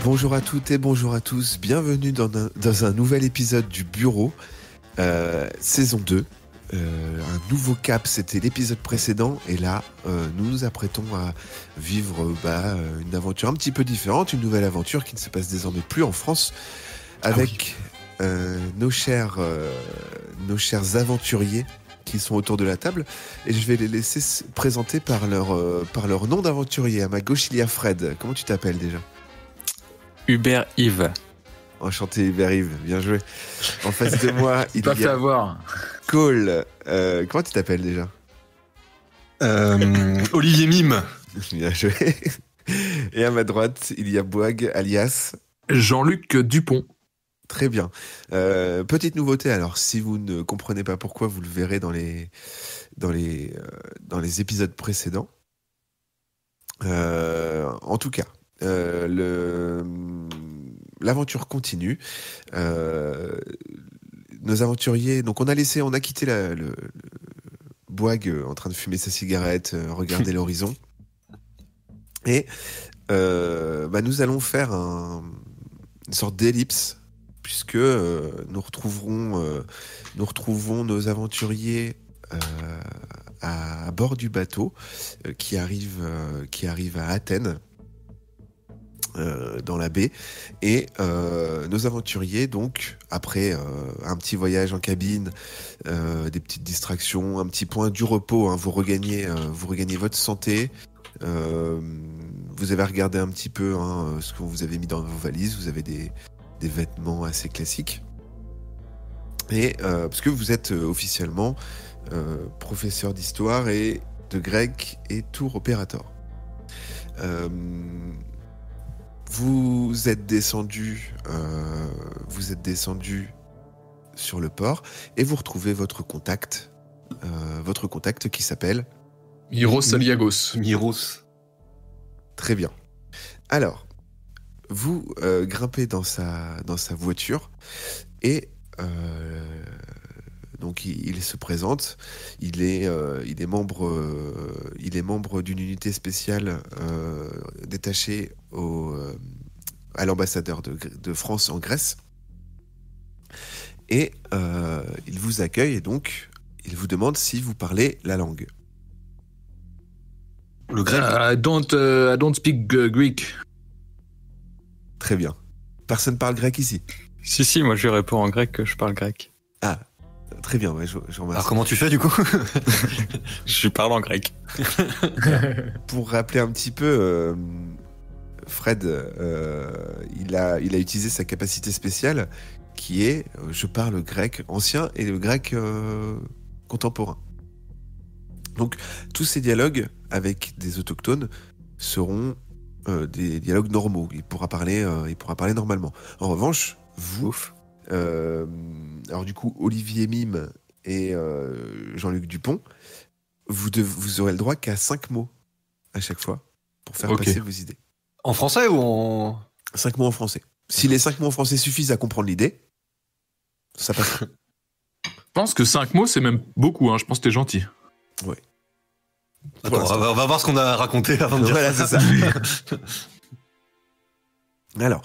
Bonjour à toutes et bonjour à tous, bienvenue dans un nouvel épisode du Bureau, saison 2. Un nouveau cap, c'était l'épisode précédent, et là, nous nous apprêtons à vivre une aventure un petit peu différente, une nouvelle aventure qui ne se passe désormais plus en France, avec nos chers aventuriers qui sont autour de la table, et je vais les laisser se présenter par leur nom d'aventurier. À ma gauche, il y a Fred. Comment tu t'appelles déjà ? Hubert Yves. Enchanté Hubert Yves, bien joué. En face de moi, il y a avoir. Cole. Comment tu t'appelles déjà ? Olivier Mime. Bien joué. Et à ma droite, il y a Boag, alias Jean-Luc Dupont. Très bien. Petite nouveauté, alors si vous ne comprenez pas pourquoi, vous le verrez dans les épisodes précédents. En tout cas, l'aventure continue. Nos aventuriers, donc on a quitté le Boag en train de fumer sa cigarette, regarder l'horizon, et nous allons faire une sorte d'ellipse, puisque nous retrouvons nos aventuriers à bord du bateau qui arrive à Athènes, dans la baie, et nos aventuriers, donc après un petit voyage en cabine, des petites distractions, un petit point du repos, vous regagnez votre santé, vous avez regardé un petit peu ce que vous avez mis dans vos valises, vous avez des vêtements assez classiques, et parce que vous êtes officiellement professeur d'histoire et de grec et tour opérateur. Vous êtes descendu sur le port, et vous retrouvez votre contact qui s'appelle Miros Aliagos. Miros. Très bien. Alors, vous grimpez dans sa voiture, et donc il se présente. Il est membre d'une unité spéciale détachée à l'ambassadeur de France en Grèce, et il vous accueille, et donc il vous demande si vous parlez la langue. Le grec. I don't speak Greek. Très bien. Personne parle grec ici. Si, moi je lui réponds en grec que je parle grec. Ah, très bien, ouais, je remercie. Alors comment tu fais du coup? Je lui parle en grec. Pour rappeler un petit peu, Fred, il a utilisé sa capacité spéciale, qui est je parle grec ancien et le grec contemporain. Donc tous ces dialogues avec des autochtones seront des dialogues normaux. Il pourra parler normalement. En revanche, vous, alors du coup, Olivier Mime et Jean-Luc Dupont, vous aurez le droit qu'à 5 mots à chaque fois pour faire passer vos idées. En français ou en... 5 mots en français. Si les 5 mots en français suffisent à comprendre l'idée, ça passe. Je pense que 5 mots, c'est même beaucoup. Je pense que t'es gentil. Ouais. Attends, on va voir ce qu'on a raconté avant de dire voilà, ça. c'est ça. Alors,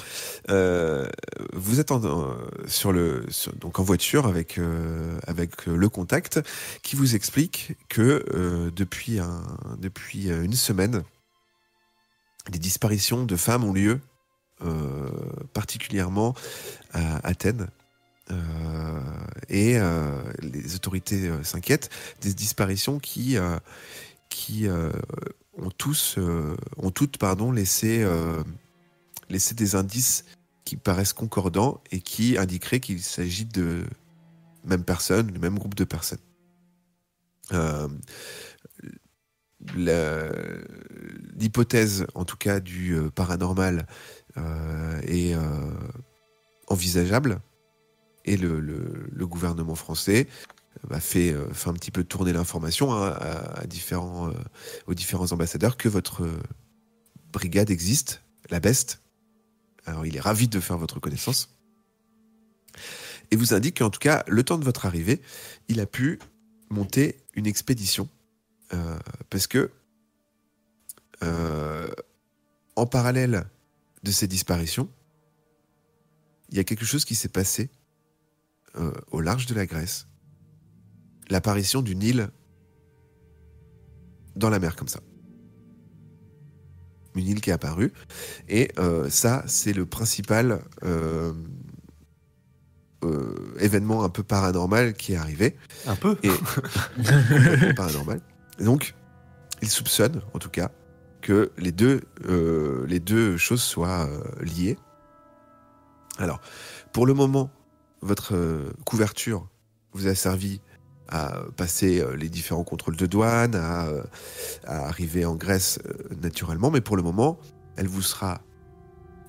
vous êtes donc en voiture avec le contact, qui vous explique que depuis une semaine, des disparitions de femmes ont lieu, particulièrement à Athènes, et les autorités s'inquiètent des disparitions qui ont toutes laissé des indices qui paraissent concordants et qui indiqueraient qu'il s'agit de même personne, le même groupe de personnes. L'hypothèse, en tout cas, du paranormal est envisageable, et le gouvernement français fait un petit peu tourner l'information aux différents ambassadeurs que votre brigade existe, la BEST. Alors il est ravi de faire votre connaissance, et vous indique qu'en tout cas, le temps de votre arrivée, il a pu monter une expédition, parce que en parallèle de ces disparitions, il y a quelque chose qui s'est passé au large de la Grèce. L'apparition d'une île dans la mer comme ça. Une île qui est apparue. Et ça, c'est le principal événement un peu paranormal qui est arrivé. Un peu. Et complètement paranormal. Et donc, il soupçonne, en tout cas, que les deux choses soient liées. Alors, pour le moment, votre couverture vous a servi à passer les différents contrôles de douane, à arriver en Grèce naturellement, mais pour le moment, elle vous sera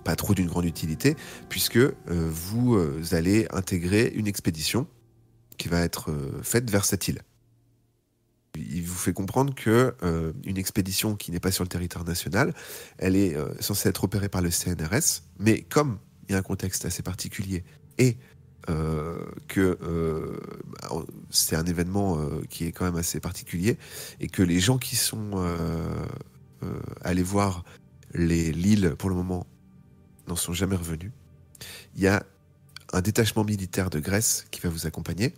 pas trop d'une grande utilité, puisque vous allez intégrer une expédition qui va être faite vers cette île. Il vous fait comprendre que une expédition qui n'est pas sur le territoire national, elle est censée être opérée par le CNRS, mais comme il y a un contexte assez particulier et que c'est un événement qui est quand même assez particulier et que les gens qui sont allés voir l'île pour le moment n'en sont jamais revenus, il y a un détachement militaire de Grèce qui va vous accompagner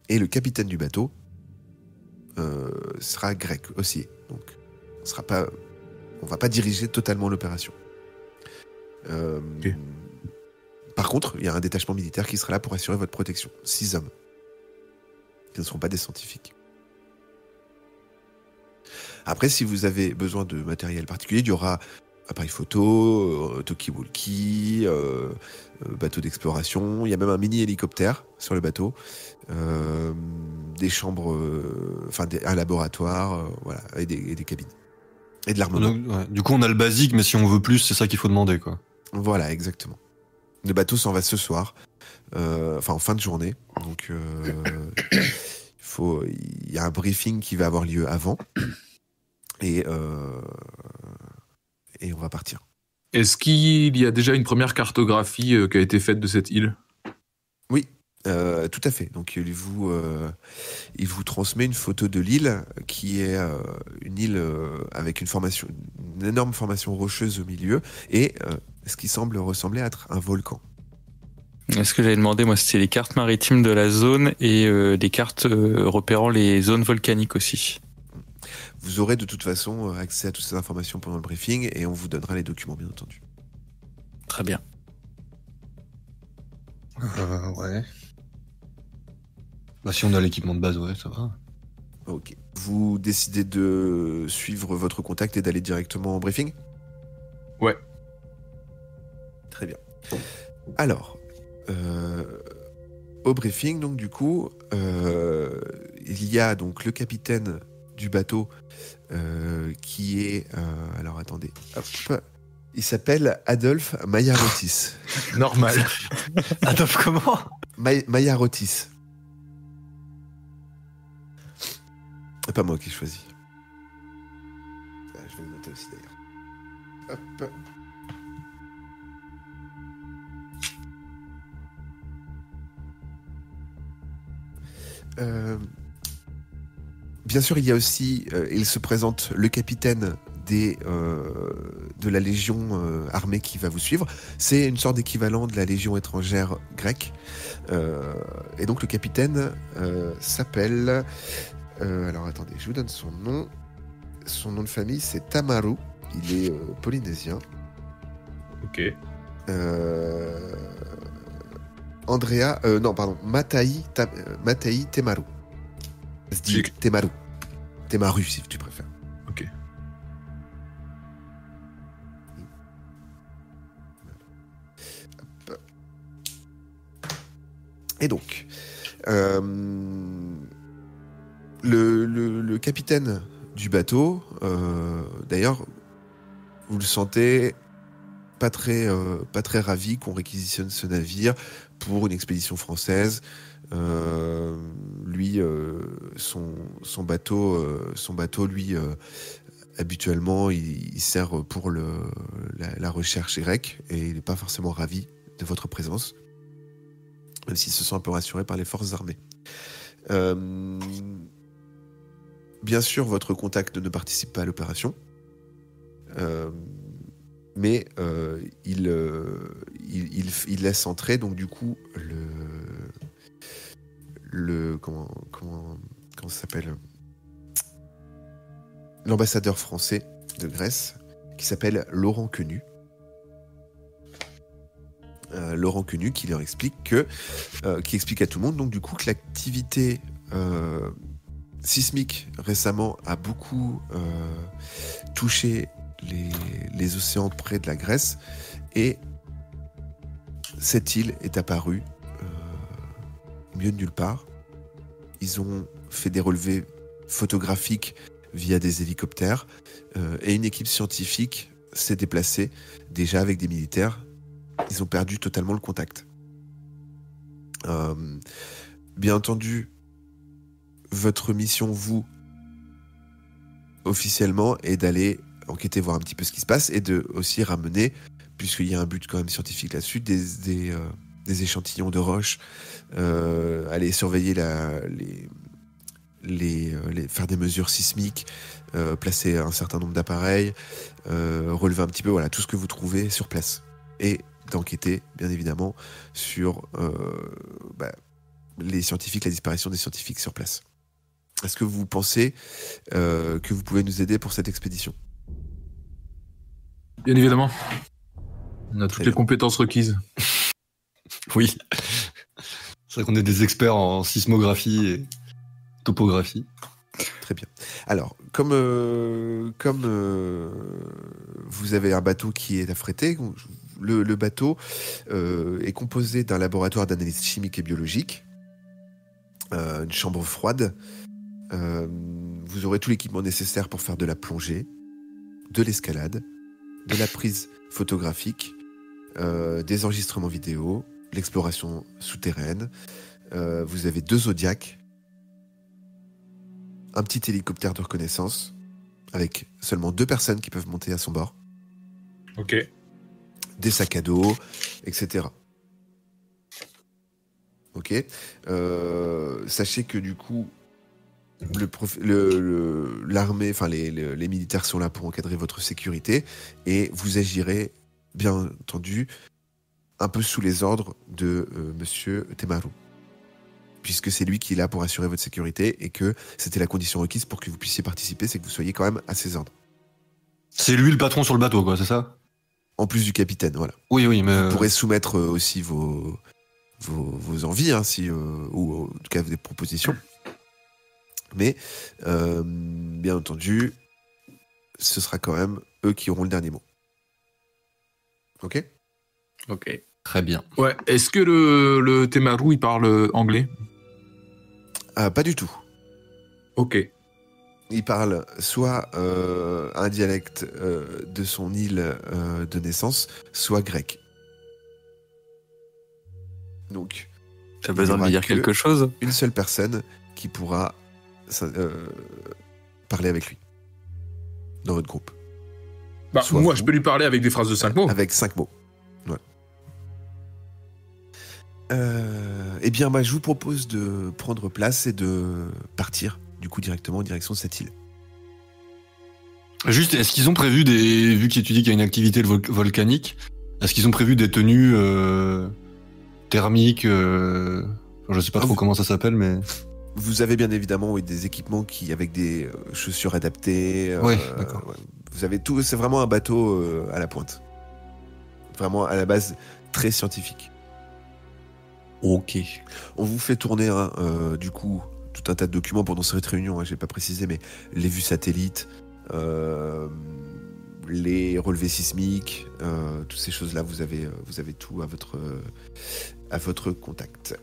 et le capitaine du bateau sera grec aussi. Donc on va pas diriger totalement l'opération. Ok. Par contre, il y a un détachement militaire qui sera là pour assurer votre protection. 6 hommes. Qui ne seront pas des scientifiques. Après, si vous avez besoin de matériel particulier, il y aura appareil photo, talkie-walkie, bateau d'exploration. Il y a même un mini-hélicoptère sur le bateau. Des chambres, un laboratoire, voilà, et des cabines. Et de l'armement. Donc, ouais. Du coup, on a le basique, mais si on veut plus, c'est ça qu'il faut demander, quoi. Voilà, exactement. Le bateau s'en va ce soir, en fin de journée. Donc, il y a un briefing qui va avoir lieu avant. Et on va partir. Est-ce qu'il y a déjà une première cartographie qui a été faite de cette île ? Oui, tout à fait. Donc, il vous transmet une photo de l'île qui est une île avec une énorme formation rocheuse au milieu et ce qui semble ressembler à être un volcan. Ce que j'avais demandé, moi, c'était les cartes maritimes de la zone et des cartes repérant les zones volcaniques aussi. Vous aurez de toute façon accès à toutes ces informations pendant le briefing et on vous donnera les documents, bien entendu. Très bien. Ouais. Bah, si on a l'équipement de base, ouais, ça va. Ok. Vous décidez de suivre votre contact et d'aller directement au briefing ? Ouais. Très bien. Alors, au briefing, donc du coup, il y a donc le capitaine du bateau qui est... alors attendez, hop, il s'appelle Adolphe Maiarotis. Normal. Adolphe, comment ? Maiarotis. C'est pas moi qui ai choisi. Je vais le noter aussi d'ailleurs. Hop. Bien sûr, il y a aussi, il se présente le capitaine de la légion armée qui va vous suivre. C'est une sorte d'équivalent de la légion étrangère grecque. Et donc le capitaine s'appelle... alors attendez, je vous donne son nom. Son nom de famille, c'est Tamaru. Il est polynésien. Ok. Matai Temaru. Ça se dit Temaru. Temaru, si tu préfères. Ok. Hop. Et donc, le capitaine du bateau, d'ailleurs, vous le sentez pas très ravi qu'on réquisitionne ce navire pour une expédition française. Lui, son bateau, lui, habituellement, il sert pour la recherche grecque et il n'est pas forcément ravi de votre présence, même s'il se sent un peu rassuré par les forces armées. Bien sûr, votre contact ne participe pas à l'opération, mais il laisse entrer donc du coup comment ça s'appelle, l'ambassadeur français de Grèce qui s'appelle Laurent Quenu. Laurent Quenu qui leur explique qui explique à tout le monde donc du coup que l'activité sismique récemment a beaucoup touché les océans près de la Grèce, et cette île est apparue au milieu de nulle part. Ils ont fait des relevés photographiques via des hélicoptères, et une équipe scientifique s'est déplacée déjà avec des militaires. Ils ont perdu totalement le contact. Bien entendu, votre mission, vous, officiellement, est d'aller enquêter, voir un petit peu ce qui se passe, et de aussi ramener, puisqu'il y a un but quand même scientifique là-dessus, des échantillons de roches, aller surveiller faire des mesures sismiques, placer un certain nombre d'appareils, relever un petit peu tout ce que vous trouvez sur place, et d'enquêter bien évidemment sur les scientifiques, la disparition des scientifiques sur place. Est-ce que vous pensez que vous pouvez nous aider pour cette expédition ? Bien évidemment. On a toutes les compétences requises. Oui. C'est vrai qu'on est des experts en sismographie et topographie. Très bien. Alors, comme vous avez un bateau qui est affrété, le bateau est composé d'un laboratoire d'analyse chimique et biologique, une chambre froide. Vous aurez tout l'équipement nécessaire pour faire de la plongée, de l'escalade, de la prise photographique, des enregistrements vidéo, l'exploration souterraine. Vous avez 2 Zodiacs, un petit hélicoptère de reconnaissance avec seulement 2 personnes qui peuvent monter à son bord. Ok. Des sacs à dos, etc. Ok. Sachez que du coup, l'armée, enfin les militaires sont là pour encadrer votre sécurité, et vous agirez, bien entendu, un peu sous les ordres de Monsieur Temaru, puisque c'est lui qui est là pour assurer votre sécurité, et que c'était la condition requise pour que vous puissiez participer, c'est que vous soyez quand même à ses ordres. C'est lui le patron sur le bateau, quoi, c'est ça ? En plus du capitaine, voilà. Oui, mais... Vous pourrez soumettre aussi vos envies, hein, ou en tout cas des propositions. Mais, bien entendu, ce sera quand même eux qui auront le dernier mot. Ok ? Ok. Très bien. Ouais, est-ce que le Temaru, il parle anglais ? Pas du tout. Ok. Il parle soit un dialecte de son île de naissance, soit grec. Donc, t'as besoin de lui dire quelque chose ? Une seule personne qui pourra parler avec lui dans votre groupe. Moi, je peux lui parler avec des phrases de 5 mots. Avec 5 mots. Ouais. Eh bien, je vous propose de prendre place et de partir, du coup, directement en direction de cette île. Juste, est-ce qu'ils ont prévu vu que tu dis qu'il y a une activité volcanique, est-ce qu'ils ont prévu des tenues thermiques je sais pas trop comment ça s'appelle, mais... Vous avez bien évidemment des équipements avec des chaussures adaptées. Ouais, d'accord. Vous avez tout, c'est vraiment un bateau à la pointe. Vraiment à la base très scientifique. Ok. On vous fait tourner du coup tout un tas de documents pendant cette réunion, j'ai pas précisé, mais les vues satellites, les relevés sismiques, toutes ces choses-là, vous avez tout à votre contact.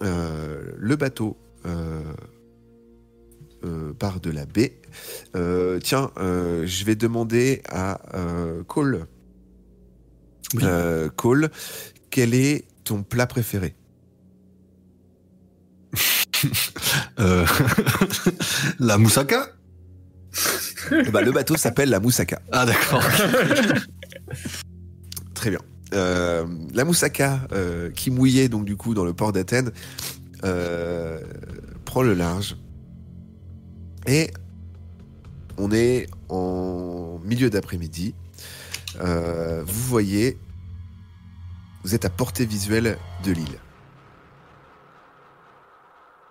Le bateau part de la baie. Je vais demander à Cole. Oui. Cole, quel est ton plat préféré ? La moussaka ? Le bateau s'appelle la Moussaka. Ah d'accord. Très bien. La Moussaka, qui mouillait donc du coup dans le port d'Athènes, prend le large. Et on est en milieu d'après-midi. vous voyez, vous êtes à portée visuelle de l'île.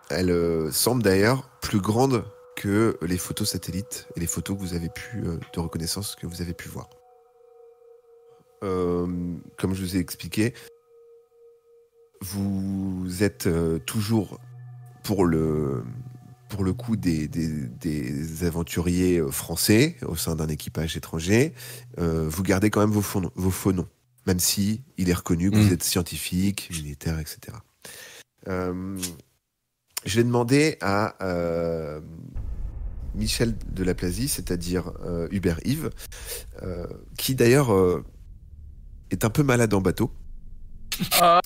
Elle semble d'ailleurs plus grande que les photos satellites et les photos que vous avez de reconnaissance que vous avez pu voir. Comme je vous ai expliqué, vous êtes toujours pour le coup des aventuriers français au sein d'un équipage étranger. Vous gardez quand même vos faux noms, même si il est reconnu que vous êtes scientifique, militaire, etc. Je vais demander à Michel de la Plasie, c'est-à-dire Hubert Yves, qui d'ailleurs est un peu malade en bateau. A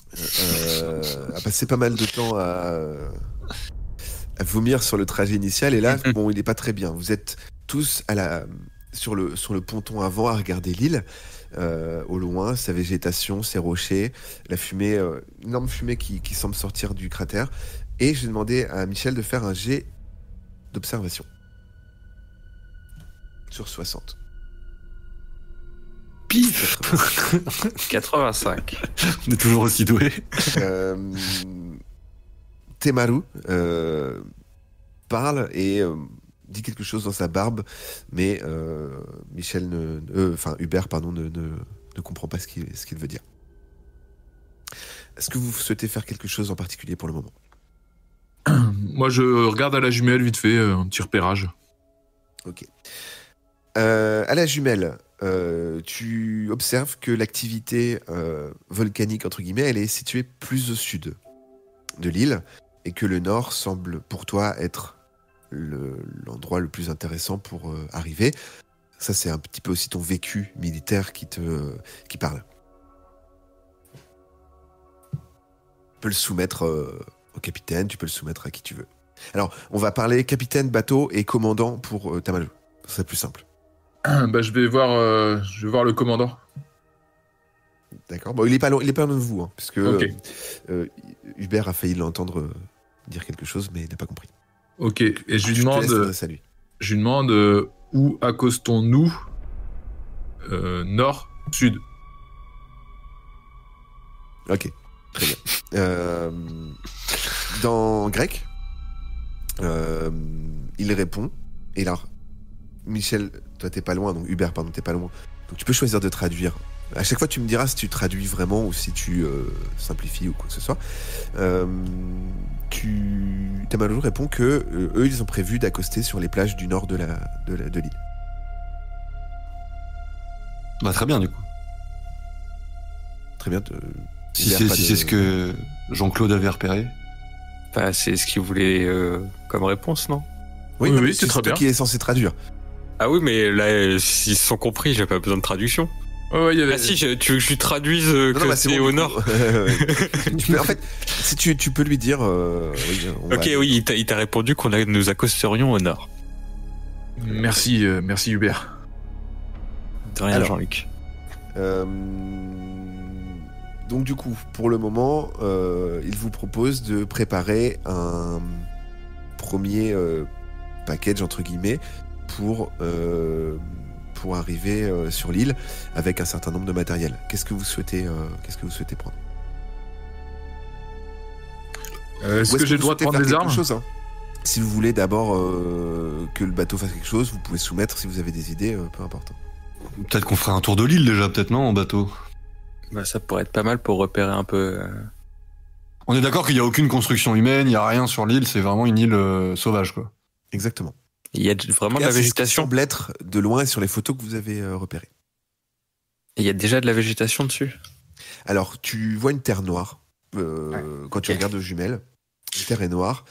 passé pas mal de temps à vomir sur le trajet initial, et là, bon, il n'est pas très bien. Vous êtes tous sur le ponton avant à regarder l'île, au loin, sa végétation, ses rochers, la fumée, énorme fumée qui semble sortir du cratère. Et j'ai demandé à Michel de faire un jet d'observation sur 60. Pif 85. On est toujours aussi doué. Temaru parle et dit quelque chose dans sa barbe, mais Hubert ne comprend pas ce qu'il veut dire. Est-ce que vous souhaitez faire quelque chose en particulier pour le moment ? Moi, je regarde à la jumelle vite fait, un petit repérage. Ok. À la jumelle, tu observes que l'activité volcanique, entre guillemets, elle est située plus au sud de l'île et que le nord semble pour toi être l'endroit le plus intéressant pour arriver. Ça, c'est un petit peu aussi ton vécu militaire qui parle. Tu peux le soumettre au capitaine, tu peux le soumettre à qui tu veux. Alors, on va parler capitaine, bateau et commandant pour Tamaru. C'est plus simple. Je vais voir le commandant. D'accord. Bon, il est pas loin de vous, hein, parce que Okay. Hubert a failli l'entendre dire quelque chose, mais il n'a pas compris. Ok. Et je lui te demande où accostons-nous nord, sud. Ok, très bien. Dans grec, il répond, et là, Michel, toi t'es pas loin, donc Hubert, pardon, t'es pas loin. Donc tu peux choisir de traduire. À chaque fois, tu me diras si tu traduis vraiment ou si tu simplifies ou quoi que ce soit. Tamaru répond que eux, ils ont prévu d'accoster sur les plages du nord de l'île. Bah très bien du coup. Très bien. Si c'est ce que Jean-Claude avait repéré. Bah, c'est ce qu'il voulait comme réponse, non ? Oui, Oui, c'est très toi bien. qui est censé traduire. Ah oui, mais là, s'ils se sont compris, j'ai pas besoin de traduction. Ouais, il y avait... Ah si, tu veux que je lui traduise Non, c'est bon, au nord. En fait, si tu peux lui dire. Ok, oui, il t'a répondu nous accosterions au nord. Merci Hubert. De rien, Alors, Jean-Luc. Donc du coup, pour le moment, il vous propose de préparer un premier package entre guillemets pour arriver sur l'île avec un certain nombre de matériel. Qu'est-ce que vous souhaitez prendre ? Est-ce que j'ai le droit de prendre des armes ? Si vous voulez d'abord que le bateau fasse quelque chose, vous pouvez soumettre si vous avez des idées, peu importe. Peut-être qu'on ferait un tour de l'île déjà, peut-être non, en bateau. Bah, ça pourrait être pas mal pour repérer un peu. On est d'accord qu'il n'y a aucune construction humaine, il n'y a rien sur l'île, c'est vraiment une île sauvage, quoi. Exactement. Il y a vraiment de la C'est ce qui végétation. semble être de loin sur les photos que vous avez repérées. Il y a déjà de la végétation dessus. Alors, tu vois une terre noire quand tu regardes aux jumelles. La terre est noire.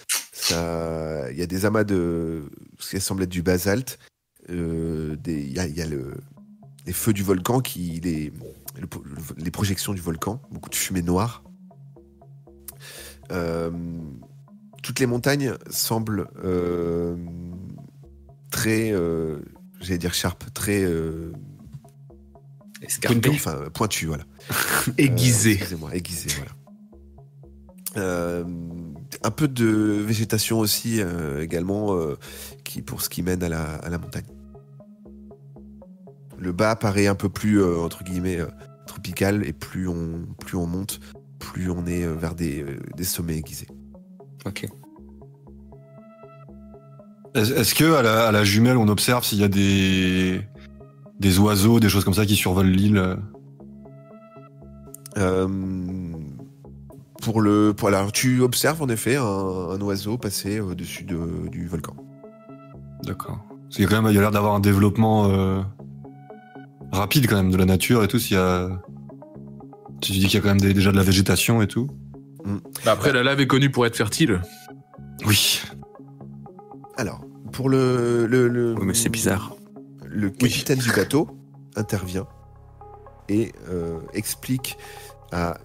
Il y a des amas de ce qui semble être du basalte. Il y a les feux du volcan, les projections du volcan, beaucoup de fumée noire. Toutes les montagnes semblent très, j'allais dire sharp, très pointues, voilà. Aiguisé. Excusez-moi, aiguisé, voilà. Un peu de végétation aussi également pour ce qui mène à la montagne. Le bas paraît un peu plus, entre guillemets, tropical, et plus on monte, plus on est vers des sommets aiguisés. Ok. Est-ce que à la jumelle, on observe s'il y a des oiseaux, des choses comme ça qui survolent l'île? Alors, tu observes en effet un oiseau passer au-dessus du volcan. D'accord. Parce qu'il y a quand même, il y a l'air d'avoir un développement rapide quand même de la nature et tout. Si tu dis qu'il y a quand même déjà de la végétation et tout. Bah après, la lave est connue pour être fertile. Oui. Alors, pour le Oui, mais c'est bizarre. Le capitaine du bateau intervient et explique à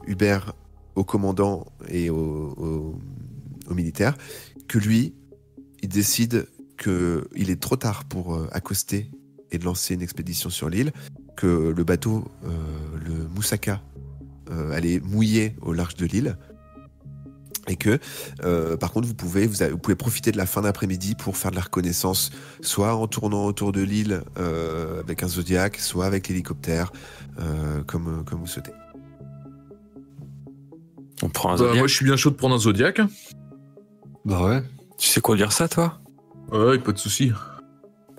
Hubert, au commandant et aux militaires, que lui, il décide qu'il est trop tard pour accoster et de lancer une expédition sur l'île, que le bateau, le Moussaka, allait mouiller au large de l'île, et que par contre vous pouvez profiter de la fin d'après-midi pour faire de la reconnaissance, soit en tournant autour de l'île avec un Zodiac, soit avec l'hélicoptère, comme vous souhaitez. On prend un Zodiac. Moi, je suis bien chaud de prendre un Zodiac. Bah ouais. Tu sais conduire ça, toi? Ouais, pas de souci.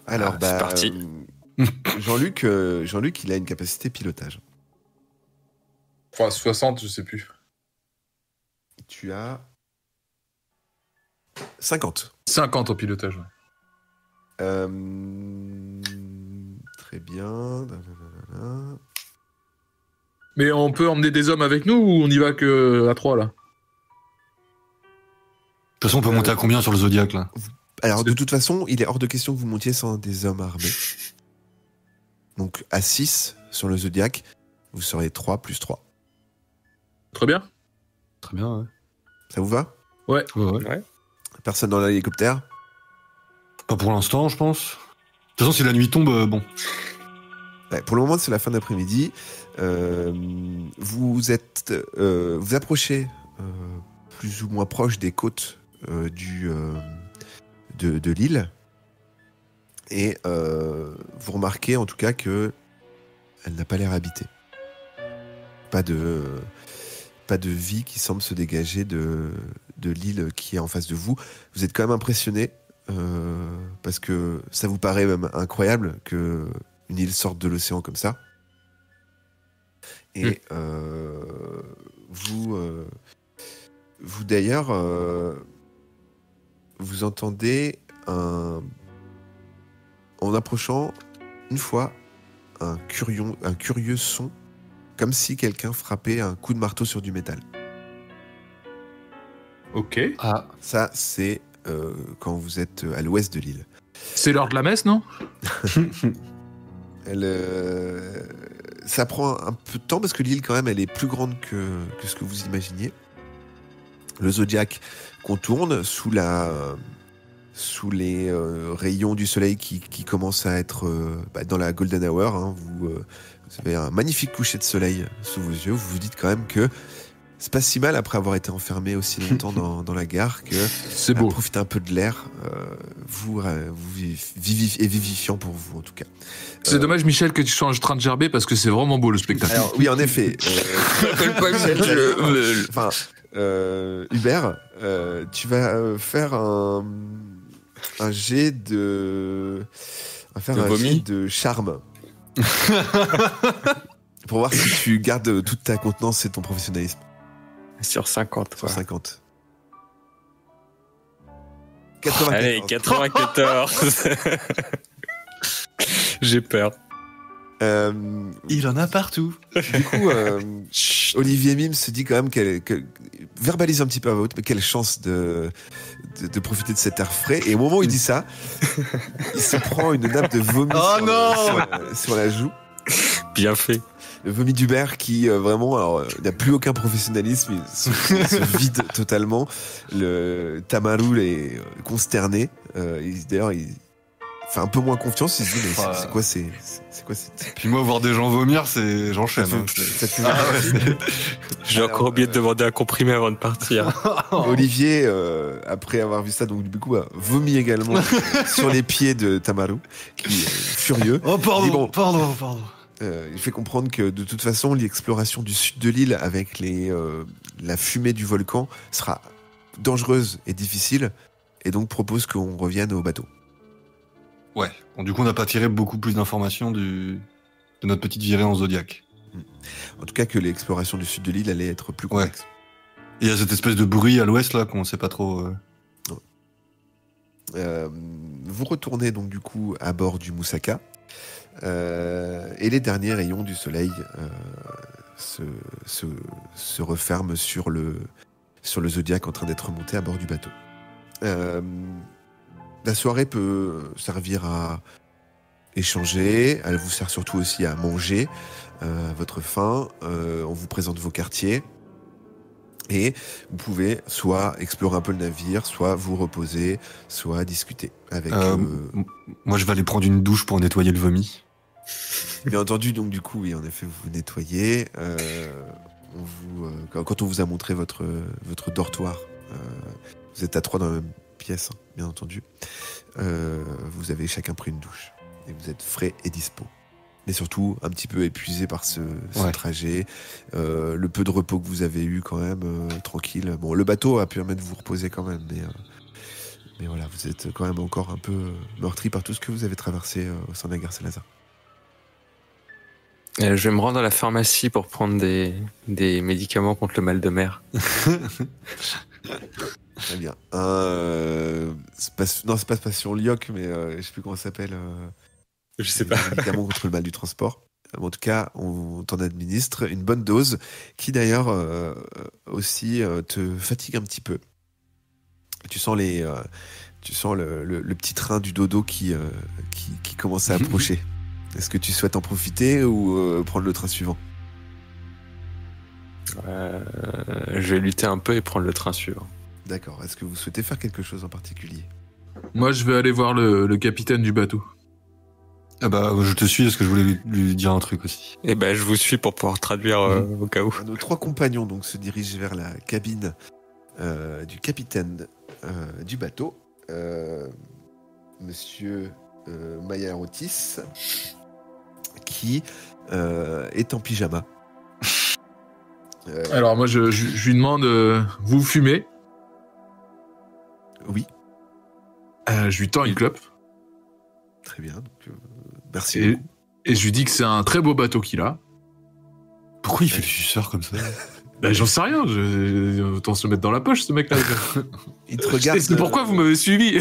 Alors, c'est parti. Jean-Luc, il a une capacité pilotage. Enfin, 60, je sais plus. Tu as 50. 50 au pilotage. Très bien. Mais on peut emmener des hommes avec nous ou on y va que à 3 là? De toute façon, on peut monter à combien sur le Zodiac là? Alors, de toute façon, il est hors de question que vous montiez sans des hommes armés. Donc, à 6 sur le Zodiac, vous serez 3 plus 3. Très bien. Très bien, ouais. Ça vous va? Ouais. Ouais. Personne dans l'hélicoptère? Pas pour l'instant, je pense. De toute façon, si la nuit tombe, bon. Ouais, pour le moment, c'est la fin d'après-midi. Vous approchez plus ou moins proche des côtes de l'île, et vous remarquez en tout cas que elle n'a pas l'air habitée. Pas de vie qui semble se dégager de l'île qui est en face de vous. Vous êtes quand même impressionné parce que ça vous paraît même incroyable que une île sorte de l'océan comme ça. Et vous d'ailleurs, vous entendez en approchant une fois un curieux son, comme si quelqu'un frappait un coup de marteau sur du métal. Ok. Ah. Ça, c'est quand vous êtes à l'ouest de l'île. C'est l'heure de la messe, non? Ça prend un peu de temps parce que l'île, quand même, elle est plus grande que ce que vous imaginiez. Le Zodiac contourne sous les rayons du soleil qui commencent à être dans la golden hour. Hein. Vous avez un magnifique coucher de soleil sous vos yeux. Vous vous dites quand même que c'est pas si mal après avoir été enfermé aussi longtemps dans la gare, que C'est beau. profiter un peu de l'air vivifiant pour vous en tout cas. C'est dommage, Michel, que tu sois en train de gerber parce que c'est vraiment beau le spectacle. Alors oui, en effet. Hubert, tu vas faire un jet de charme pour voir si tu gardes toute ta contenance et ton professionnalisme. Sur 50. Sur Quoi. 50. 94. Allez, 94. J'ai peur. Il en a partout. Du coup, Olivier Mime se dit quand même que verbalise un petit peu à voix haute, mais quelle chance de profiter de cet air frais. Et au moment où il dit ça, il se prend une nappe de vomi sur la joue. Bien fait. Le vomi d'Hubert qui vraiment, alors, il n'a plus aucun professionnalisme, il se vide totalement. Le Tamaroul est consterné. D'ailleurs, fait un peu moins confiance. Il se dit mais Ah. c'est quoi c'est Puis moi, voir des gens vomir, j'enchaîne. ça hein. te fait Ah mal. ouais, J'ai encore oublié de demander un comprimé avant de partir. Olivier, après avoir vu ça, donc du coup, a vomi également sur les pieds de Tamaru, qui est furieux. Oh, pardon, Dis bon. pardon. Il fait comprendre que de toute façon, l'exploration du sud de l'île avec la fumée du volcan sera dangereuse et difficile, et donc propose qu'on revienne au bateau. Ouais. Bon, du coup, on n'a pas tiré beaucoup plus d'informations de notre petite virée en Zodiac. En tout cas, que l'exploration du sud de l'île allait être plus Ouais. complexe. Et il y a cette espèce de bruit à l'ouest, là, qu'on sait pas trop... Vous retournez donc du coup à bord du Moussaka, et les derniers rayons du soleil se referment sur le Zodiac en train d'être remonté à bord du bateau. La soirée peut servir à échanger, elle vous sert surtout aussi à manger votre faim, on vous présente vos quartiers, et vous pouvez soit explorer un peu le navire, soit vous reposer, soit discuter avec... Moi, je vais aller prendre une douche pour nettoyer le vomi. Bien entendu, donc du coup, oui, en effet, vous vous nettoyez. Quand on vous a montré votre dortoir, vous êtes à 3 dans la même pièce, hein, bien entendu. Vous avez chacun pris une douche. Et vous êtes frais et dispo. Mais surtout, un petit peu épuisé par ce trajet. Le peu de repos que vous avez eu quand même, tranquille. Bon, le bateau a permis de vous reposer quand même, mais voilà, vous êtes quand même encore un peu meurtri par tout ce que vous avez traversé au sein de la gare Saint-Lazare. Je vais me rendre à la pharmacie pour prendre des médicaments contre le mal de mer. Très bien. Non, c'est pas Passion Lyoc, mais je sais plus comment ça s'appelle. Je sais pas. Médicament contre le mal du transport. En tout cas, on t'en administre une bonne dose qui d'ailleurs aussi te fatigue un petit peu. Tu sens le petit train du dodo qui commence à approcher. Est-ce que tu souhaites en profiter ou prendre le train suivant ? Je vais lutter un peu et prendre le train suivant. D'accord. Est-ce que vous souhaitez faire quelque chose en particulier ? Moi, je vais aller voir le capitaine du bateau. Ah bah, je te suis parce que je voulais lui dire un truc aussi. Et ben, je vous suis pour pouvoir traduire au cas où. Nos 3 compagnons donc se dirigent vers la cabine du capitaine du bateau, Monsieur Mayarotis, qui est en pyjama. Alors moi, je lui demande, vous fumez ? Oui, Je lui tends une clope très bien. Donc, merci beaucoup. et je lui dis que c'est un très beau bateau qu'il a. Pourquoi il fait le suceur comme ça? Bah, j'en sais rien, autant se le mettre dans la poche, ce mec-là. Il te regarde. C'est pourquoi vous m'avez suivi.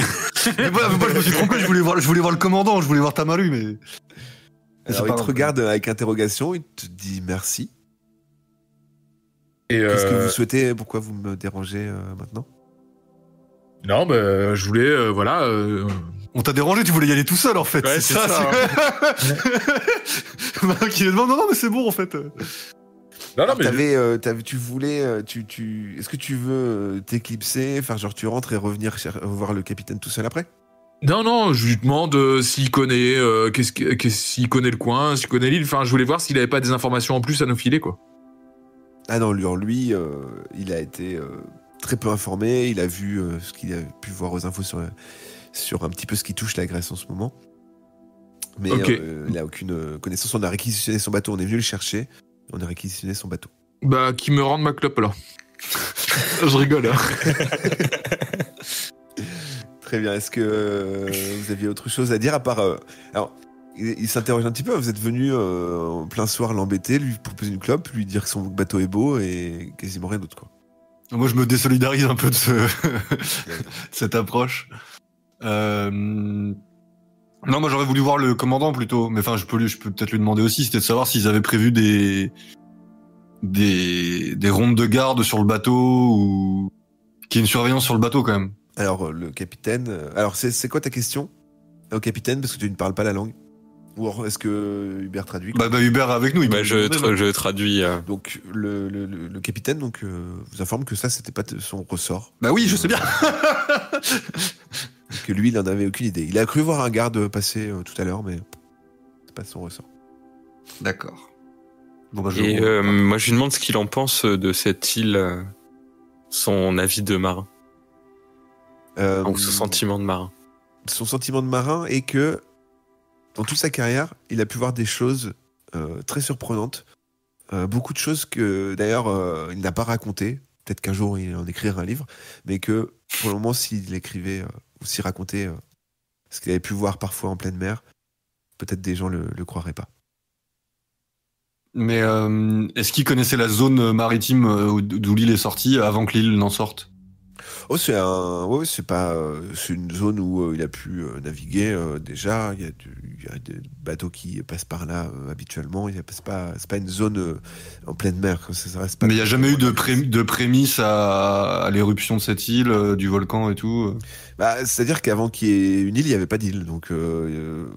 Mais moi, je me suis trompé, je voulais voir le commandant, je voulais voir Tamaru, mais... Alors, il te regarde avec interrogation, il te dit merci. Et Qu'est-ce que vous souhaitez? Pourquoi vous me dérangez maintenant? non, bah, je voulais, voilà. On t'a dérangé, tu voulais y aller tout seul en fait. Ouais, c'est ça. Qui est devant, non, mais c'est bon en fait. Non, non, mais Tu voulais, est-ce que tu veux t'éclipser, faire genre tu rentres et revenir voir le capitaine tout seul après? non, je lui demande s'il connaît, s'il connaît le coin, s'il connaît l'île. Enfin, je voulais voir s'il avait pas des informations en plus à nous filer, quoi. Ah non, lui, il a été très peu informé. Il a vu ce qu'il a pu voir aux infos sur un petit peu ce qui touche la Grèce en ce moment. Mais il a aucune connaissance. On a réquisitionné son bateau. On est venu le chercher. On a réquisitionné son bateau. Bah, qui me rende ma clope alors. Je rigole. Hein. Très bien. Est-ce que vous aviez autre chose à dire à part alors, il s'interroge un petit peu. Vous êtes venu en plein soir l'embêter, lui proposer une clope, lui dire que son bateau est beau et quasiment rien d'autre, quoi. Moi, je me désolidarise un peu de cette approche. Non, moi, j'aurais voulu voir le commandant plutôt. Mais enfin, je peux peut-être lui demander aussi. C'était de savoir s'ils avaient prévu des rondes de garde sur le bateau ou qu'il y ait une surveillance sur le bateau quand même. Alors, le capitaine... Alors, c'est quoi ta question au capitaine, parce que tu ne parles pas la langue? Ou alors, est-ce que Hubert traduit? Bah Hubert est avec nous. Je traduis. Donc, le capitaine vous informe que ça, c'était pas son ressort. Bah oui, je sais bien. que lui, il n'en avait aucune idée. Il a cru voir un garde passer tout à l'heure, mais c'est pas son ressort. D'accord. Bon, Moi, je lui demande ce qu'il en pense de cette île, son avis de marin, ou son sentiment de marin. Son sentiment de marin est que, dans toute sa carrière, il a pu voir des choses très surprenantes. Beaucoup de choses que, d'ailleurs, il n'a pas racontées. Peut-être qu'un jour, il en écrira un livre. Mais que, pour le moment, s'il écrivait ou s'il racontait ce qu'il avait pu voir parfois en pleine mer, peut-être des gens le croiraient pas. Mais est-ce qu'il connaissait la zone maritime d'où l'île est sortie avant que l'île n'en sorte? Oh, c'est une zone où il a pu naviguer déjà. Il y a des bateaux qui passent par là habituellement. C'est pas une zone en pleine mer. Ça reste pas. Mais il n'y a jamais eu de prémisse à l'éruption de cette île, du volcan et tout. C'est-à-dire qu'avant qu'il y ait une île, il n'y avait pas d'île. Donc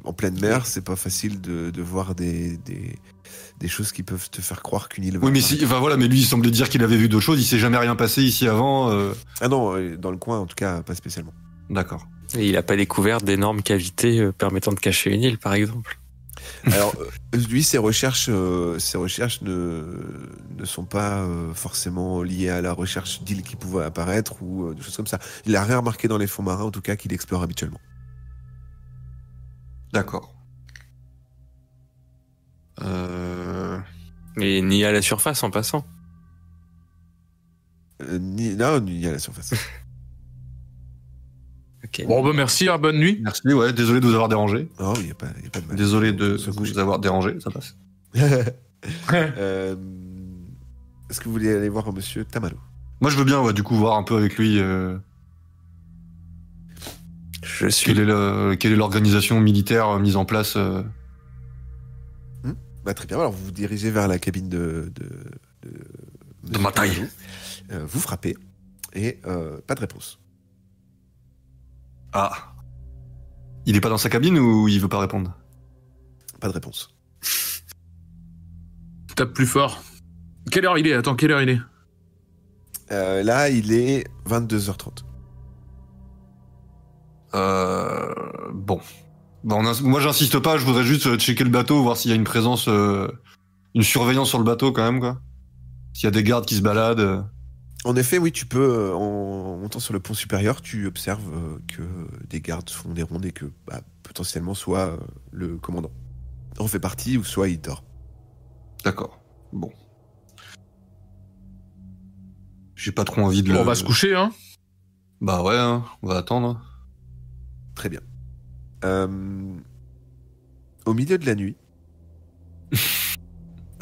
en pleine mer, c'est pas facile de voir des choses qui peuvent te faire croire qu'une île va. Oui, mais mais lui, il semblait dire qu'il avait vu d'autres choses. Il s'est jamais rien passé ici avant. Ah non, dans le coin, en tout cas, pas spécialement. D'accord. Et il n'a pas découvert d'énormes cavités permettant de cacher une île, par exemple. Alors, lui, ses recherches ne sont pas forcément liées à la recherche d'îles qui pouvaient apparaître ou des choses comme ça. Il n'a rien remarqué dans les fonds marins, en tout cas, qu'il explore habituellement. D'accord. Et ni à la surface en passant. Ni à la surface. Okay. Bon, merci, bonne nuit. Merci, ouais, désolé de vous avoir dérangé. Non, il n'y a pas de mal. Désolé de vous avoir dérangé, ça passe. Est-ce que vous voulez aller voir monsieur Tamalo? Moi, je veux bien, du coup, voir un peu avec lui quelle est l'organisation militaire mise en place. Très bien, alors vous vous dirigez vers la cabine de ma taille. Vous frappez et pas de réponse. Ah. Il est pas dans sa cabine ou il veut pas répondre? Pas de réponse. Tape plus fort. Quelle heure il est? Attends, quelle heure il est? Là, il est 22h30. Bon. Moi, j'insiste pas, je voudrais juste checker le bateau, voir s'il y a une présence, une surveillance sur le bateau quand même, quoi. S'il y a des gardes qui se baladent. En effet, oui, tu peux, en montant sur le pont supérieur, tu observes que des gardes font des rondes et que potentiellement soit le commandant en fait partie ou soit il dort. D'accord. Bon. J'ai pas trop envie de On va se coucher, hein. Bah ouais, hein, on va attendre. Très bien. Au milieu de la nuit,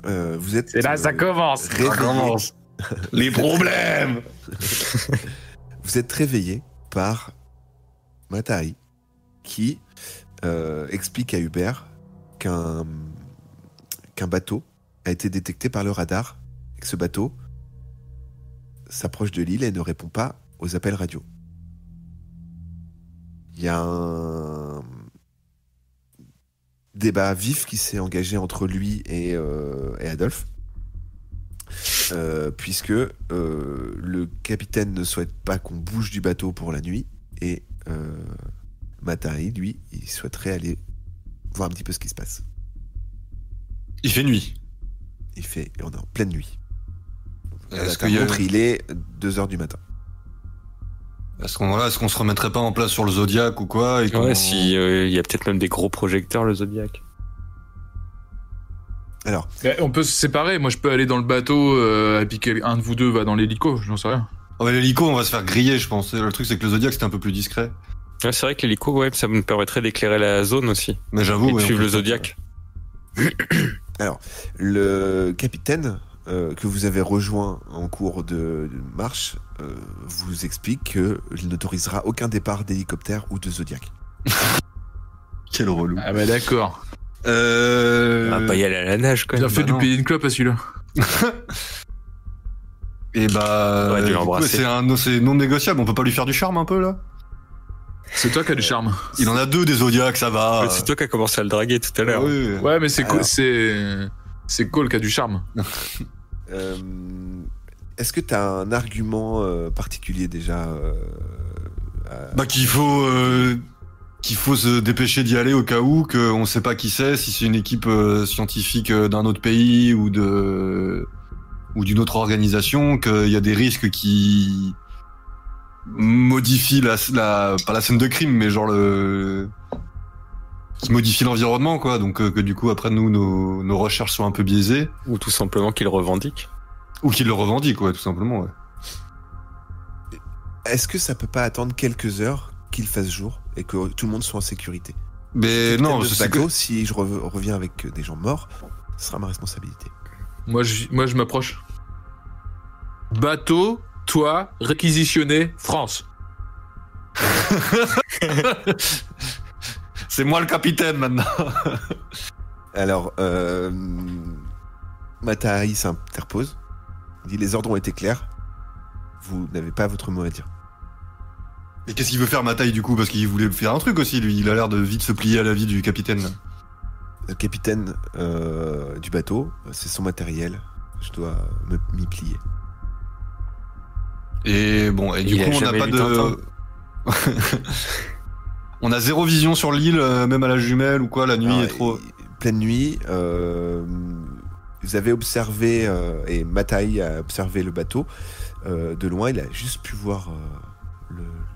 vous êtes. Et là, ça commence. Les problèmes. Vous êtes réveillé par Matai qui explique à Hubert qu'un bateau a été détecté par le radar et que ce bateau s'approche de l'île et ne répond pas aux appels radio. Il y a un débat vif qui s'est engagé entre lui et Adolphe, puisque le capitaine ne souhaite pas qu'on bouge du bateau pour la nuit, et Matai, lui, il souhaiterait aller voir un petit peu ce qui se passe. Il fait nuit. On est en pleine nuit. Il est 2h du matin. À ce moment-là, est-ce qu'on se remettrait pas en place sur le Zodiac ou quoi? Ouais, si il y a peut-être même des gros projecteurs, le Zodiac. Alors, on peut se séparer. Moi, je peux aller dans le bateau, et puis un de vous deux va dans l'hélico. J'en sais rien. Oh, mais l'hélico, on va se faire griller, je pense. Le truc, c'est que le Zodiac, c'était un peu plus discret. Ouais, c'est vrai que l'hélico, ouais, ça nous permettrait d'éclairer la zone aussi. Mais j'avoue, et de suivre le Zodiac. Alors, le capitaine que vous avez rejoint en cours de marche vous explique qu'il n'autorisera aucun départ d'hélicoptère ou de Zodiac. Quel relou. Ah bah d'accord. On va pas y aller à la nage quand Il même. a fait du pays de clope à celui-là. Et c'est non négociable, on peut pas lui faire du charme un peu là? C'est toi qui as du charme. Il en a 2 des Zodiacs, ça va. C'est toi qui as commencé à le draguer tout à l'heure. Oui. Ouais, mais c'est Cole qui a du charme. Est-ce que tu as un argument particulier déjà Qu'il faut se dépêcher d'y aller au cas où, qu'on sait pas qui c'est, si c'est une équipe scientifique d'un autre pays ou d'une autre organisation, qu'il y a des risques qui modifient pas la scène de crime, mais genre qui modifient l'environnement, quoi. Donc que du coup après nos recherches soient un peu biaisées. Ou tout simplement qu'ils le revendiquent. Ou qu'ils le revendiquent, ouais, tout simplement, ouais. Est-ce que ça peut pas attendre quelques heures qu'il fasse jour et que tout le monde soit en sécurité? Mais non, je sais que si je reviens avec des gens morts, ce sera ma responsabilité. Moi, je m'approche. Bateau, toi, réquisitionné, France. C'est moi le capitaine maintenant. Alors, Matahaï s'interpose. Il dit les ordres ont été clairs. Vous n'avez pas votre mot à dire. Mais qu'est-ce qu'il veut faire Matahaï du coup? Parce qu'il voulait faire un truc aussi, lui. Il a l'air de vite se plier à l'avis du capitaine. Le capitaine du bateau, c'est son matériel. Je dois m'y plier. Et bon, et du coup, on n'a pas de. On a zéro vision sur l'île, même à la jumelle ou quoi, la nuit est trop. Pleine nuit, vous avez observé, et Matahaï a observé le bateau de loin, il a juste pu voir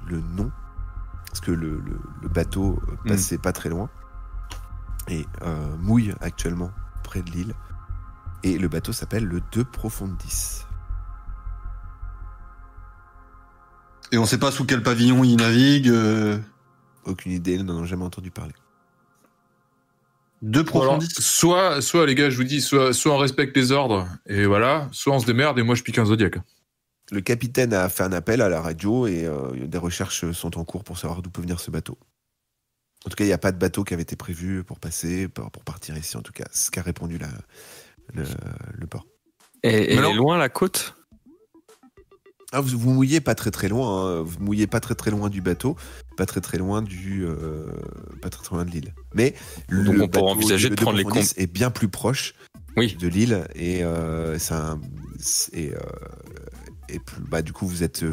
le nom, parce que le bateau passait pas très loin, et mouille actuellement près de l'île, et le bateau s'appelle le De Profundis. Et on sait pas sous quel pavillon il navigue. Aucune idée, ils n'en ont jamais entendu parler. De Profundis. Alors, soit les gars, je vous dis, soit on respecte les ordres, et voilà, soit on se démerde, et moi je pique un Zodiac. Le capitaine a fait un appel à la radio, et des recherches sont en cours pour savoir d'où peut venir ce bateau. En tout cas, il n'y a pas de bateau qui avait été prévu pour passer, pour partir ici, en tout cas. C'est ce qu'a répondu le port. Et elle est loin, la côte? Ah, vous mouillez pas très loin, hein. Vous mouillez pas très loin du bateau, pas très loin de l'île. Mais donc on pourra envisager de prendre les comptes. Est bien plus proche de l'île et plus, du coup vous êtes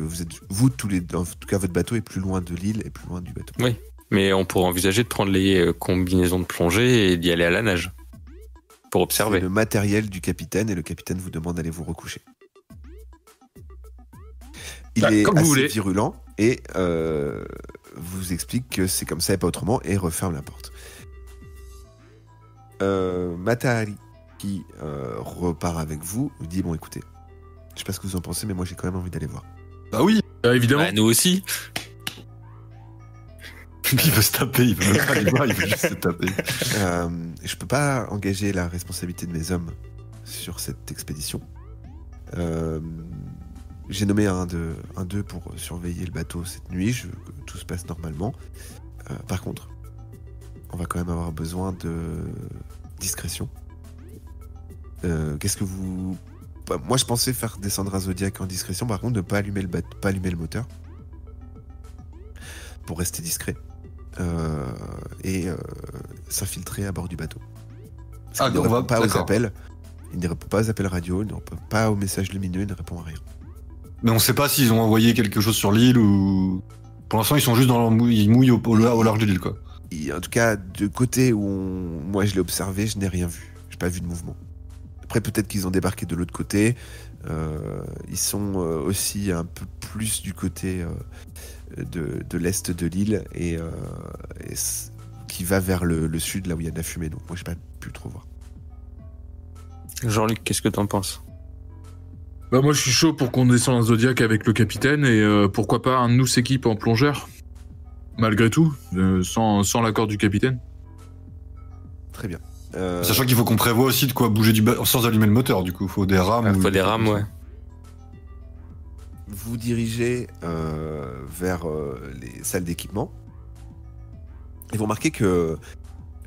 tous les, en tout cas votre bateau est plus loin de l'île et plus loin du bateau. Oui, mais on pourra envisager de prendre les combinaisons de plongée et d'y aller à la nage pour observer. C'est le matériel du capitaine et le capitaine vous demande d'aller vous recoucher. Il est assez virulent et vous explique que c'est comme ça et pas autrement et referme la porte. Matahaï qui repart avec vous dit bon écoutez, je sais pas ce que vous en pensez mais moi j'ai quand même envie d'aller voir. Bah oui, évidemment. Bah, nous aussi. Il veut se taper, il veut même pas aller voir, il veut juste se taper. Je peux pas engager la responsabilité de mes hommes sur cette expédition. J'ai nommé un d'eux pour surveiller le bateau cette nuit, je veux que tout se passe normalement. Par contre, on va quand même avoir besoin de discrétion. Qu'est-ce que vous... Moi je pensais faire descendre un Zodiac en discrétion, par contre ne pas allumer le moteur. Pour rester discret. Et s'infiltrer à bord du bateau. Il ne répond pas aux appels. Il ne répond pas aux appels radio, il ne répond pas aux messages lumineux, il ne répond à rien. Mais on sait pas s'ils ont envoyé quelque chose sur l'île ou... Pour l'instant, ils sont juste ils mouillent au large de l'île, quoi. En tout cas, du côté où moi je l'ai observé, je n'ai rien vu. J'ai pas vu de mouvement. Après, peut-être qu'ils ont débarqué de l'autre côté. Ils sont aussi un peu plus du côté de l'est de l'île et qui va vers le sud, là où il y a de la fumée. Donc moi, j'ai pas pu trop voir. Jean-Luc, qu'est-ce que t'en penses? Bah moi je suis chaud pour qu'on descende un Zodiac avec le capitaine et pourquoi pas un de nous s'équipe en plongeur. Malgré tout, sans l'accord du capitaine. Très bien. Sachant qu'il faut qu'on prévoie aussi de quoi bouger sans allumer le moteur, du coup. Faut des rames. Faut des rames, ouais. Vous dirigez vers les salles d'équipement. Et vous remarquez que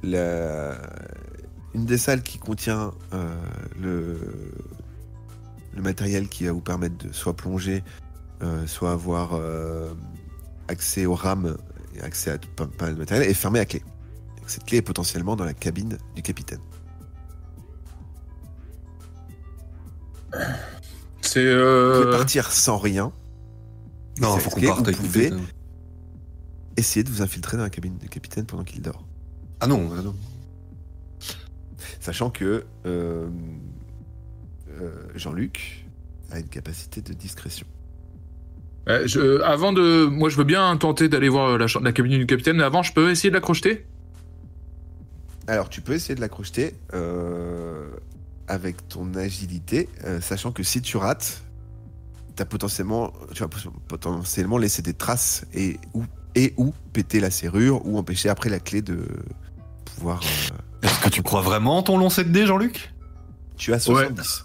une des salles qui contient le matériel qui va vous permettre de soit plonger, soit avoir accès aux rames et accès à pas mal de matériel, est fermée à clé. Et cette clé est potentiellement dans la cabine du capitaine. C'est Vous pouvez partir sans rien. Non, faut qu'on parte avec vous pouvez essayer de vous infiltrer dans la cabine du capitaine pendant qu'il dort. Ah non, non. Sachant que Jean-Luc a une capacité de discrétion. Moi, je veux bien tenter d'aller voir la cabine du capitaine, mais avant, je peux essayer de la crocheter ? Alors, tu peux essayer de la crocheter avec ton agilité, sachant que si tu rates, tu vas potentiellement laisser des traces et ou péter la serrure ou empêcher après la clé de pouvoir... Est-ce que tu crois vraiment en ton long 7D, Jean-Luc ? Tu as 70.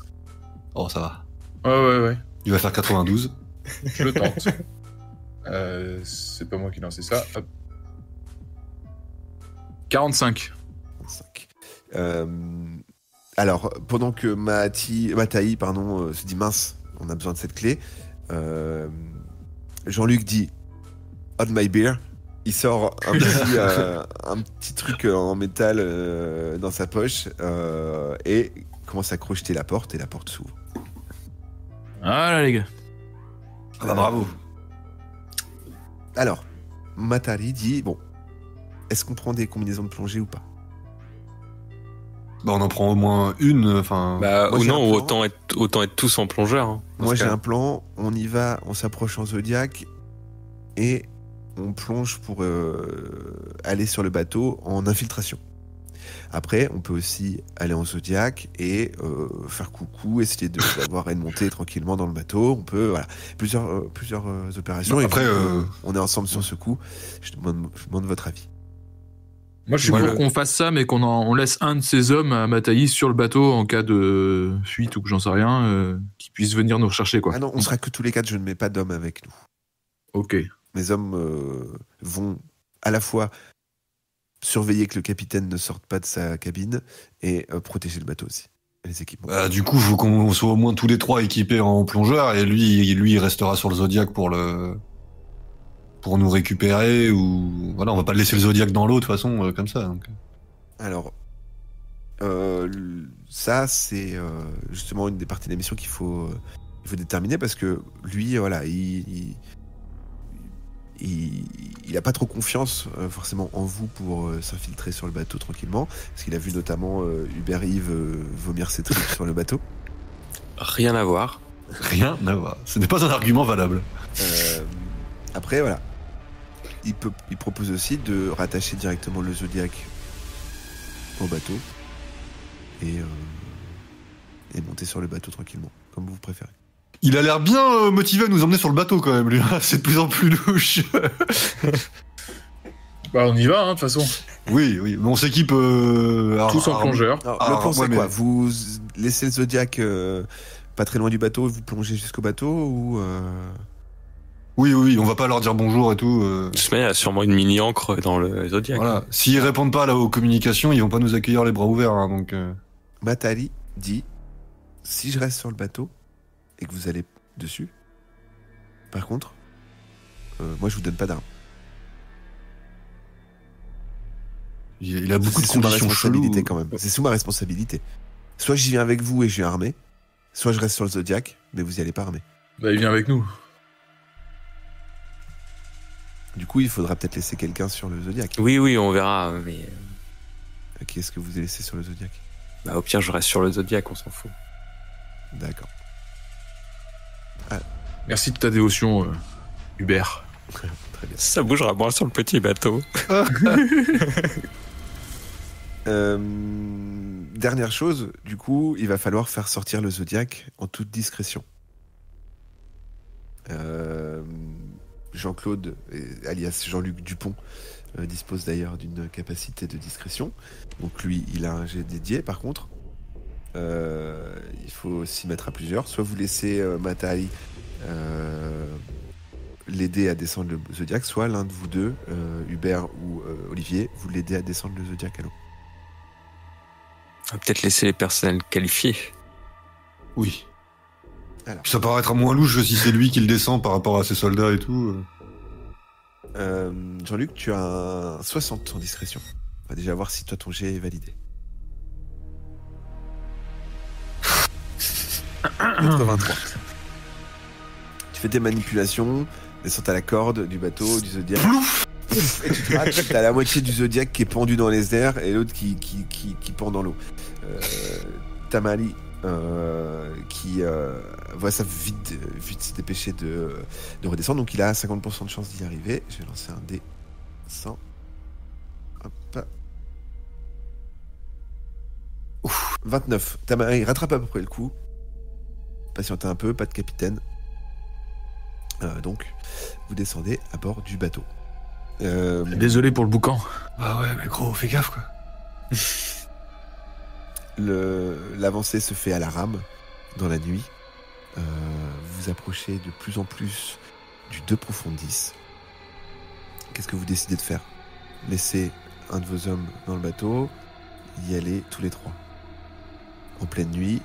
Oh, ça va. Ouais. Il va faire 92. Je le tente. C'est pas moi qui lançais ça. Hop. 45. Alors, pendant que Mataï se dit mince, on a besoin de cette clé, Jean-Luc dit on my beer. Il sort un petit truc en métal dans sa poche et commence à crocheter la porte et la porte s'ouvre. Ah là les gars. Ah bah bravo. Alors, Matari dit bon, est-ce qu'on prend des combinaisons de plongée ou pas ? Bah on en prend au moins une, enfin... ou non, autant être tous en plongeur. Hein, moi j'ai un plan, on y va, on s'approche en Zodiac et on plonge pour aller sur le bateau en infiltration. Après, on peut aussi aller en Zodiac et faire coucou, essayer d'avoir une montée tranquillement dans le bateau. On peut, voilà, plusieurs opérations. Non, après, on est ensemble sur ce coup. Je demande votre avis. Moi, je suis pour qu'on fasse ça, mais on laisse un de ces hommes à Mataï sur le bateau en cas de fuite ou que j'en sais rien, qui puisse venir nous rechercher, quoi. Ah non, on sera que tous les quatre. Je ne mets pas d'hommes avec nous. Ok. Mes hommes vont à la fois surveiller que le capitaine ne sorte pas de sa cabine et protéger le bateau aussi, les équipements. Du coup, il faut qu'on soit au moins tous les trois équipés en plongeur et lui il restera sur le Zodiac pour nous récupérer ou voilà, on va pas laisser le Zodiac dans l'eau de toute façon comme ça. Donc. Alors ça c'est justement une des parties de la mission qu'il faut déterminer parce que lui voilà il a pas trop confiance forcément en vous pour s'infiltrer sur le bateau tranquillement, parce qu'il a vu notamment Hubert Yves vomir ses tripes sur le bateau. Rien à voir. Rien à voir. Ce n'est pas un argument valable. Après voilà, il propose aussi de rattacher directement le Zodiac au bateau et monter sur le bateau tranquillement, comme vous préférez. Il a l'air bien motivé à nous emmener sur le bateau quand même, lui. C'est de plus en plus louche. Bah on y va, de toute façon. Oui. Mais on s'équipe... tous en plongeur. Le plan c'est quoi ? Vous laissez le Zodiac pas très loin du bateau et vous plongez jusqu'au bateau ou... Oui, on va pas leur dire bonjour et tout. De toute manière, il y a sûrement une mini-ancre dans le Zodiac. Voilà. S'ils répondent pas là aux communications, ils vont pas nous accueillir les bras ouverts. Hein, donc. Matali dit si je reste sur le bateau et que vous allez dessus, par contre, moi je vous donne pas d'armes. Il a beaucoup de sous ma conditions responsabilité cheloues. quand même. C'est sous ma responsabilité. Soit j'y viens avec vous et je suis armé, soit je reste sur le Zodiac, mais vous y allez pas armé. Bah il vient avec nous. Du coup, il faudra peut-être laisser quelqu'un sur le Zodiac. Oui, on verra. Mais... Qui est-ce que vous avez laissé sur le Zodiac ? Bah, au pire, je reste sur le Zodiac, on s'en fout. D'accord. Merci de ta dévotion, Hubert. Très bien. Ça bougera moins sur le petit bateau. Dernière chose, du coup, il va falloir faire sortir le Zodiac en toute discrétion. Jean-Claude, alias Jean-Luc Dupont, dispose d'ailleurs d'une capacité de discrétion. Donc lui, il a un jet dédié. Par contre, il faut s'y mettre à plusieurs. Soit vous laissez Mataï l'aider à descendre le Zodiac, soit l'un de vous deux, Hubert ou Olivier, vous l'aidez à descendre le Zodiac à l'eau. On va peut-être laisser les personnels qualifiés. Oui. Alors. Ça paraîtra moins louche si c'est lui qui le descend par rapport à ses soldats et tout. Jean-Luc, tu as un 60 en discrétion. On va déjà voir si toi ton jet est validé. 83. Tu fais tes manipulations, descente à la corde du bateau, du Zodiac. et tu te rates, t'as la moitié du Zodiac qui est pendu dans les airs et l'autre qui pend dans l'eau. Tamali qui voit ça vite se dépêcher de redescendre, donc il a 50% de chance d'y arriver. Je vais lancer un dé 100. Hop. Ouf, 29. Tamali rattrape à peu près le coup. Patientez un peu, pas de capitaine. Donc, vous descendez à bord du bateau. Désolé pour le boucan. Ah ouais, mais gros, fais gaffe quoi. L'avancée se fait à la rame dans la nuit. Vous approchez de plus en plus du De Profundis. Qu'est-ce que vous décidez de faire? Laisser un de vos hommes dans le bateau, y aller tous les trois. En pleine nuit.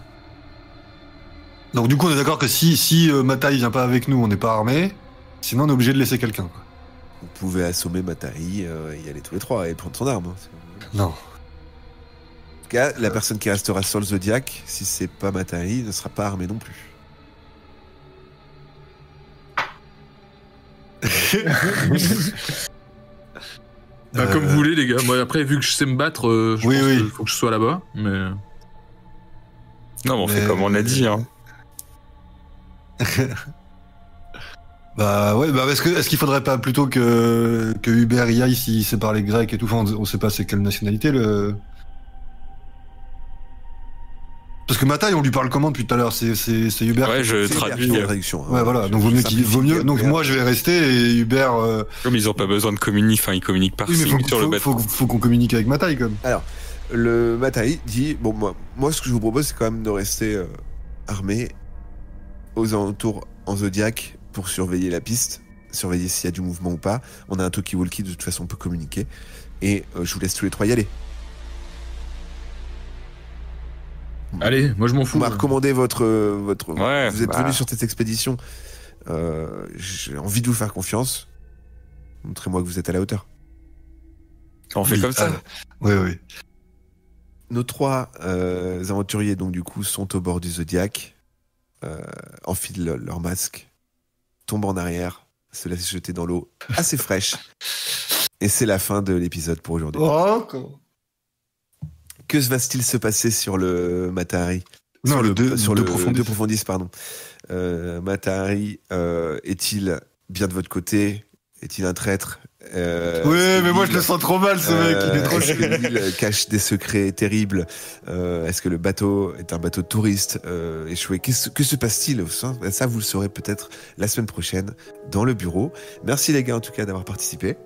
Donc du coup on est d'accord que si Matai vient pas avec nous, on n'est pas armé. Sinon on est obligé de laisser quelqu'un quoi. Vous pouvez assommer Matai, y aller tous les trois et prendre son arme. Non. En tout cas, la personne qui restera sur le Zodiac, si c'est pas Matai, ne sera pas armée non plus. Comme vous voulez les gars. Moi après vu que je sais me battre, je pense qu'il faut que je sois là-bas. Mais non, mais on fait comme on a dit. Hein. Bah ouais, est-ce qu'il faudrait pas plutôt que Hubert y aille s'il sait parler grec et tout, enfin, on sait pas c'est quelle nationalité le... Parce que Matai on lui parle comment depuis tout à l'heure, c'est Hubert. Ouais, je traduis. Ouais voilà, donc vaut mieux. Donc moi je vais rester et Hubert. Comme ils ont pas besoin de communiquer, enfin ils communiquent par signe sur le bateau. Faut qu'on communique avec Matai comme. Alors, le Matai dit bon moi ce que je vous propose c'est quand même de rester armé aux alentours en Zodiac pour surveiller la piste, surveiller s'il y a du mouvement ou pas. On a un talkie-walkie, de toute façon on peut communiquer. Et je vous laisse tous les trois y aller. Allez, moi je m'en fous. On m'a recommandé votre... Ouais, vous êtes venu sur cette expédition. J'ai envie de vous faire confiance. Montrez-moi que vous êtes à la hauteur. On fait comme ça. Oui. Nos trois aventuriers, donc du coup, sont au bord du Zodiac, enfilent leur masque, tombent en arrière, se laissent jeter dans l'eau assez fraîche. Et c'est la fin de l'épisode pour aujourd'hui. Que va-t-il se passer sur le Matahari? Non, sur le De Profundis, pardon. Matahari est-il bien de votre côté? Est-il un traître? Oui, mais moi je le sens trop mal ce mec, il est trop est-ce que l'île cache des secrets terribles? Est-ce que le bateau est un bateau de touristes échoué? Que se passe-t-il? Ça, vous le saurez peut-être la semaine prochaine dans le bureau. Merci les gars en tout cas d'avoir participé.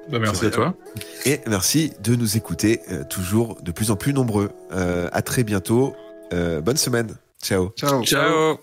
Bah, merci à toi. Et merci de nous écouter toujours de plus en plus nombreux. À très bientôt. Bonne semaine. Ciao. Ciao.